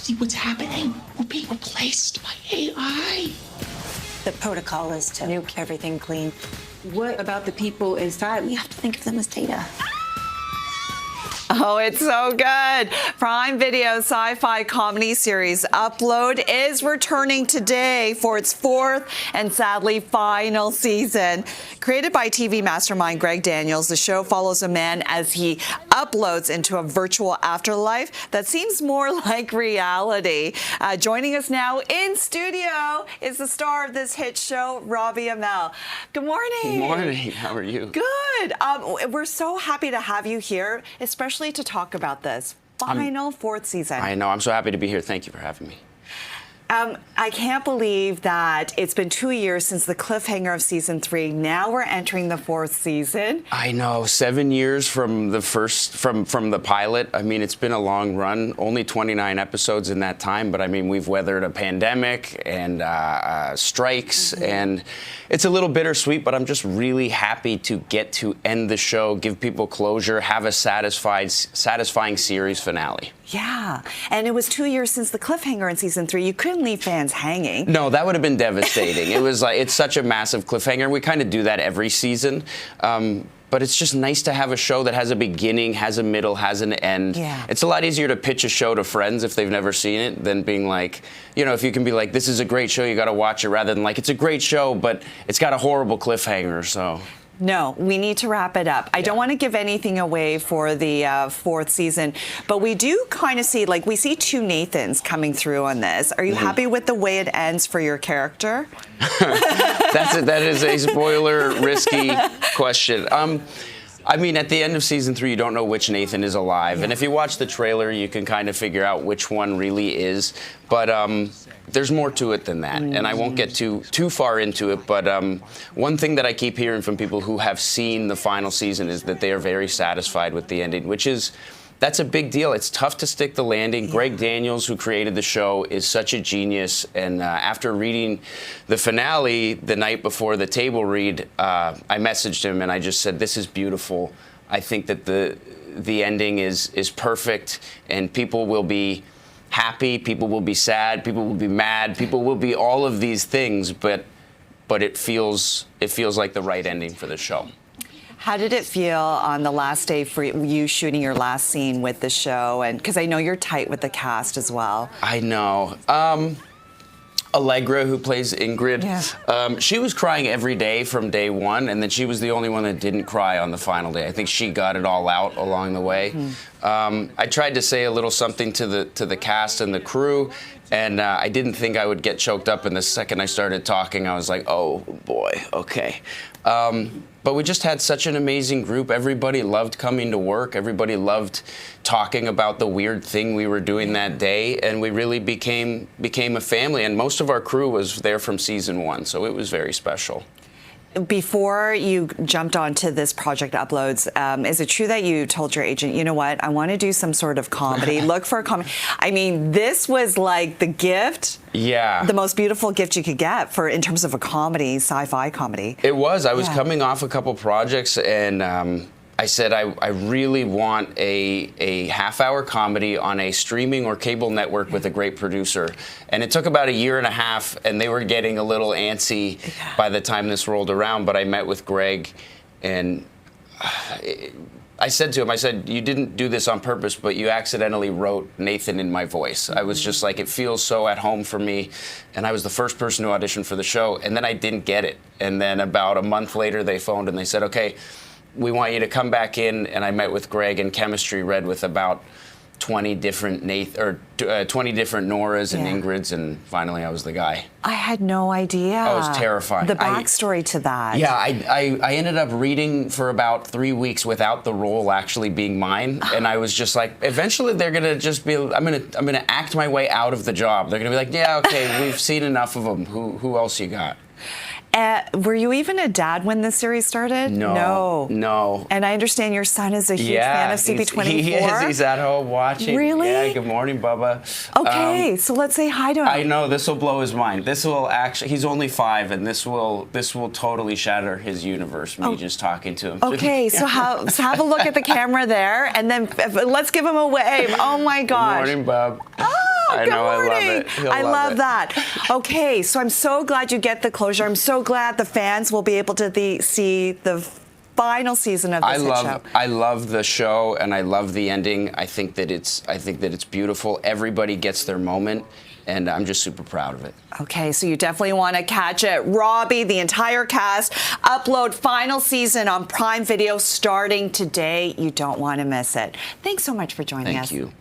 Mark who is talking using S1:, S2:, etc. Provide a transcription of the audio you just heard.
S1: see what's happening? We're being replaced by AI.
S2: The protocol is to nuke everything clean. What about the people inside? We have to think of them as data.
S3: Oh, it's so good. Prime Video sci-fi comedy series Upload is returning today for its fourth and sadly final season. Created by TV mastermind Greg Daniels, the show follows a man as he uploads into a virtual afterlife that seems more like reality. Joining us now in studio is the star of this hit show, Robbie Amell. Good morning.
S4: Good morning. How are you?
S3: Good. We're so happy to have you here, especially to talk about this final fourth season.
S4: I know. I'm so happy to be here. Thank you for having me.
S3: I can't believe that it's been 2 years since the cliffhanger of season 3. Now we're entering the fourth season.
S4: I know. 7 years from the from the pilot. I mean, it's been a long run. Only 29 episodes in that time, but I mean, we've weathered a pandemic and strikes, and it's a little bittersweet. But I'm just really happy to get to end the show, give people closure, have a satisfying series finale.
S3: Yeah, and it was 2 years since the cliffhanger in season 3. You couldn't leave fans hanging.
S4: No, that would have been devastating. It was like, it's such a massive cliffhanger. We kind of do that every season. But it's just nice to have a show that has a beginning, has a middle, has an end.
S3: Yeah.
S4: It's a lot easier to pitch a show to friends if they've never seen it than being like, you know, if you can be like, this is a great show, you got to watch it, rather than like, it's a great show, but it's got a horrible cliffhanger, so.
S3: No, we need to wrap it up. I don't want to give anything away for the fourth season, but we do kind of see, like, we see two Nathans coming through on this. Are you happy with the way it ends for your character?
S4: That is a spoiler risky question. I mean, at the end of season 3, you don't know which Nathan is alive. And if you watch the trailer, you can kind of figure out which one really is. But there's more to it than that. And I won't get too far into it. But one thing that I keep hearing from people who have seen the final season is that they are very satisfied with the ending, which is, that's a big deal. It's tough to stick the landing. Greg Daniels, who created the show, is such a genius. And after reading the finale the night before the table read, I messaged him and I just said, this is beautiful. I think that the ending is perfect, and people will be happy, people will be sad, people will be mad, people will be all of these things, but it feels like the right ending for the show.
S3: How did it feel on the last day for you shooting your last scene with the show? And because I know you're tight with the cast as well.
S4: I know. Allegra, who plays Ingrid, she was crying every day from day one, and then she was the only one that didn't cry on the final day. I think she got it all out along the way. I tried to say a little something to the cast and the crew, and I didn't think I would get choked up. And the second I started talking, I was like, oh boy, okay. But we just had such an amazing group. Everybody loved coming to work. Everybody loved talking about the weird thing we were doing that day, and we really became a family. And most of our crew was there from season 1, so it was very special.
S3: Before you jumped onto this project Uploads, is it true that you told your agent, you know what, I want to do some sort of comedy, look for a comedy? I mean, this was like the gift.
S4: Yeah.
S3: The most beautiful gift you could get in terms of a comedy, sci-fi comedy.
S4: It was. I was coming off a couple projects, and I said, I really want a half-hour comedy on a streaming or cable network with a great producer. And it took about 1.5 years, and they were getting a little antsy by the time this rolled around. But I met with Greg, and I said to him, I said, you didn't do this on purpose, but you accidentally wrote Nathan in my voice. I was just like, it feels so at home for me. And I was the first person to audition for the show, and then I didn't get it. And then about a month later, they phoned and they said, okay, we want you to come back in. And I met with Greg, and chemistry read with about 20 different 20 different Noras and Ingrids, and finally I was the guy.
S3: I had no idea.
S4: Oh, it was terrifying.
S3: The backstory to that.
S4: Yeah, I ended up reading for about 3 weeks without the role actually being mine, and I was just like, eventually they're gonna just be, I'm gonna act my way out of the job. They're gonna be like, yeah, okay, we've seen enough of them. Who else you got?
S3: Were you even a dad when this series started?
S4: No.
S3: And I understand your son is a huge fan of CP24.
S4: He is. He's at home watching.
S3: Really?
S4: Yeah, good morning, Bubba.
S3: Okay, so let's say hi to him.
S4: I know, this will blow his mind. This will actually, he's only 5, and this will totally shatter his universe, me just talking to him.
S3: Okay, so have a look at the camera there, and then let's give him a wave. Oh my gosh.
S4: Good morning, Bub.
S3: Ah!
S4: I
S3: good
S4: know, I love
S3: morning.
S4: it. He'll
S3: I
S4: love
S3: love
S4: it.
S3: that. Okay, so I'm so glad you get the closure. I'm so glad the fans will be able to see the final season of this hit show.
S4: I love the show, and I love the ending. I think that it's beautiful. Everybody gets their moment, and I'm just super proud of it.
S3: Okay, so you definitely want to catch it. Robbie, the entire cast, upload final season on Prime Video starting today. You don't want to miss it. Thanks so much for joining us.
S4: Thank you.